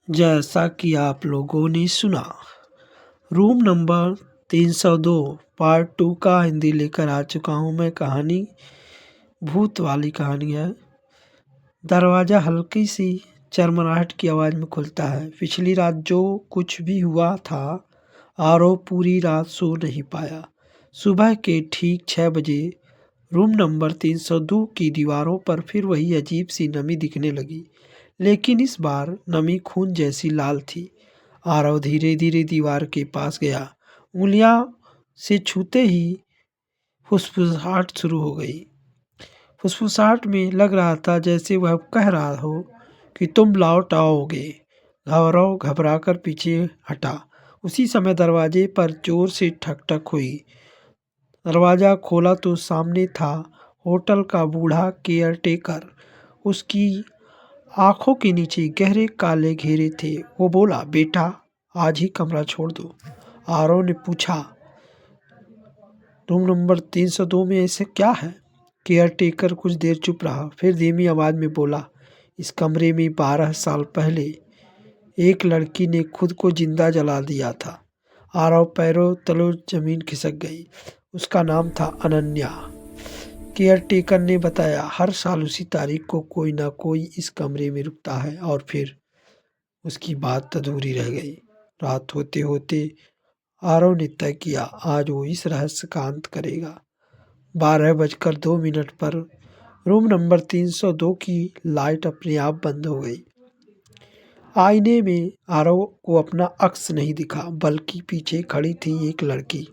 जैसा कि आप लोगों ने सुना, रूम नंबर 302 पार्ट 2 का हिंदी लेकर आ चुका हूँ मैं। कहानी भूत वाली कहानी है। दरवाज़ा हल्की सी चरमराहट की आवाज़ में खुलता है। पिछली रात जो कुछ भी हुआ था, आरव पूरी रात सो नहीं पाया। सुबह के ठीक 6 बजे रूम नंबर 302 की दीवारों पर फिर वही अजीब सी नमी दिखने लगी, लेकिन इस बार नमी खून जैसी लाल थी। आरव धीरे धीरे दीवार के पास गया। उंगलियां से छूते ही फुसफुसाहट शुरू हो गई। फुसफुसाहट में लग रहा था जैसे वह कह रहा हो कि तुम लौट आओगे। आरव घबरा कर पीछे हटा। उसी समय दरवाजे पर जोर से ठक ठक हुई। दरवाज़ा खोला तो सामने था होटल का बूढ़ा केयर टेकर। उसकी आंखों के नीचे गहरे काले घेरे थे। वो बोला, बेटा आज ही कमरा छोड़ दो। आरव ने पूछा, रूम नंबर 302 में ऐसे क्या है? केयर टेकर कुछ देर चुप रहा, फिर धीमी आवाज़ में बोला, इस कमरे में 12 साल पहले एक लड़की ने खुद को जिंदा जला दिया था। आरव पैरों तलों जमीन खिसक गई। उसका नाम था अनन्या। केयर टेकर ने बताया, हर साल उसी तारीख को कोई ना कोई इस कमरे में रुकता है। और फिर उसकी बात अधूरी रह गई। रात होते होते आरव ने तय किया, आज वो इस रहस्य का अंत करेगा। 12:02 पर रूम नंबर 302 की लाइट अपने आप बंद हो गई। आईने में आरव को अपना अक्स नहीं दिखा, बल्कि पीछे खड़ी थी एक लड़की।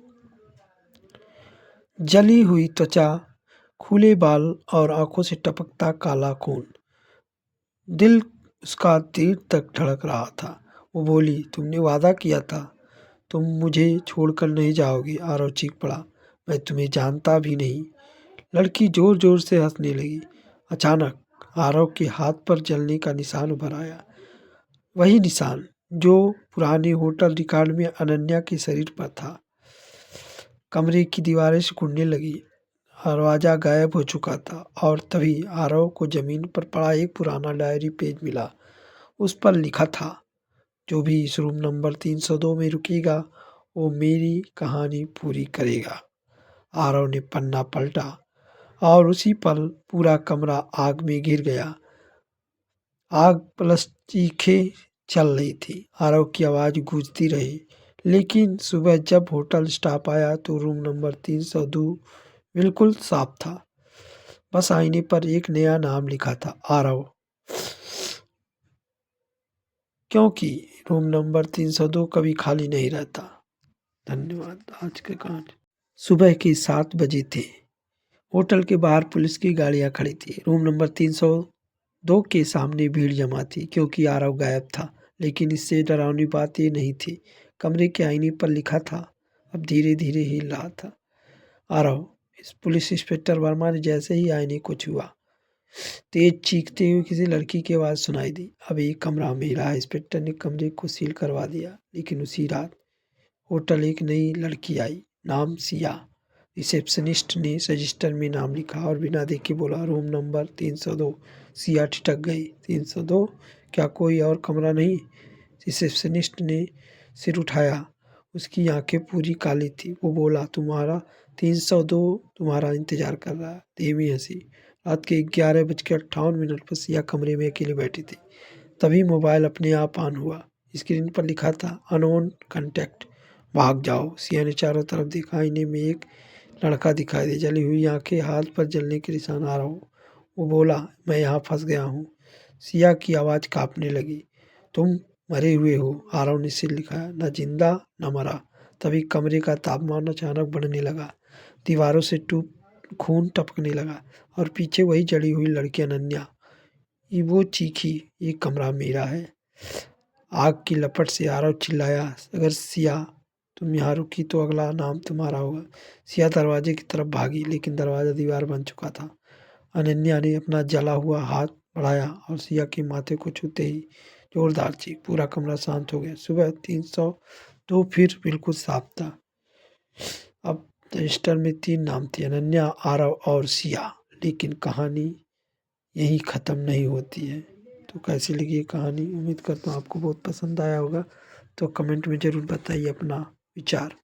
जली हुई त्वचा, खुले बाल और आंखों से टपकता काला खून। दिल उसका देर तक धड़क रहा था। वो बोली, तुमने वादा किया था, तुम मुझे छोड़कर नहीं जाओगी। आरव चीख पड़ा, मैं तुम्हें जानता भी नहीं। लड़की जोर जोर से हंसने लगी। अचानक आरव के हाथ पर जलने का निशान उभर आया। वही निशान जो पुराने होटल रिकॉर्ड में अनन्या के शरीर पर था। कमरे की दीवारें सिकुड़ने लगी। दरवाजा गायब हो चुका था और तभी आरव को जमीन पर पड़ा एक पुराना डायरी पेज मिला। उस पर लिखा था, जो भी इस रूम नंबर 302 में रुकेगा वो मेरी कहानी पूरी करेगा। आरव ने पन्ना पलटा और उसी पल पूरा कमरा आग में घिर गया। आग प्लस चीखें चल रही थी। आरव की आवाज़ गूंजती रही। लेकिन सुबह जब होटल स्टाफ आया तो रूम नंबर 302 बिल्कुल साफ था। बस आईने पर एक नया नाम लिखा था, आरव। क्योंकि रूम नंबर 302 कभी खाली नहीं रहता। धन्यवाद। आज के कहानी सुबह के 7 बजे थे। होटल के बाहर पुलिस की गाड़ियां खड़ी थी। रूम नंबर 302 के सामने भीड़ जमा थी, क्योंकि आरव गायब था। लेकिन इससे डरावनी बात ये नहीं थी। कमरे के आईने पर लिखा था, अब धीरे धीरे हिल रहा था, आरव। इस पुलिस इंस्पेक्टर वर्मा ने जैसे ही आईने को छुआ, तेज चीखते हुए किसी लड़की की आवाज़ सुनाई दी, अब एक कमरा मेरा है। इंस्पेक्टर ने कमरे को सील करवा दिया। लेकिन उसी रात होटल एक नई लड़की आई, नाम सिया। रिसेप्शनिस्ट ने रजिस्टर में नाम लिखा और बिना देखे बोला, रूम नंबर 302। सिया ठिठक गई। 302? क्या कोई और कमरा नहीं? रिसेप्शनिस्ट ने सिर उठाया। उसकी आंखें पूरी काली थी। वो बोला, तुम्हारा 302 तुम्हारा इंतजार कर रहा है। धीमी हंसी। रात के 11:58 पर सिया कमरे में अकेले बैठी थी। तभी मोबाइल अपने आप ऑन हुआ। स्क्रीन पर लिखा था, अननोन कॉन्टैक्ट। भाग जाओ। सिया ने चारों तरफ देखा। आईने में एक लड़का दिखाई दे, जली हुई आंखें, हाथ पर जलने के निशान। आ रहा हूँ। वो बोला, मैं यहाँ फंस गया हूँ। सिया की आवाज़ कांपने लगी। तुम मरे हुए हो। आरव ने सिर लिखाया, न जिंदा न मरा। तभी कमरे का तापमान अचानक बढ़ने लगा। दीवारों से खून टपकने लगा और पीछे वही जड़ी हुई लड़की अनन्या। वो चीखी, ये कमरा मेरा है। आग की लपट से आरव चिल्लाया, अगर सिया तुम यहाँ रुकी तो अगला नाम तुम्हारा होगा। सिया दरवाजे की तरफ भागी, लेकिन दरवाजा दीवार बन चुका था। अनन्या ने अपना जला हुआ हाथ बढ़ाया और सिया के माथे को छूते ही जोरदार चीख। पूरा कमरा शांत हो गया। सुबह 302 फिर बिल्कुल साफ था। अब रजिस्टर में 3 नाम थे, अनन्या, आरव और सिया। लेकिन कहानी यहीं ख़त्म नहीं होती है। तो कैसी लगी ये कहानी, उम्मीद करता हूँ आपको बहुत पसंद आया होगा। तो कमेंट में ज़रूर बताइए अपना विचार।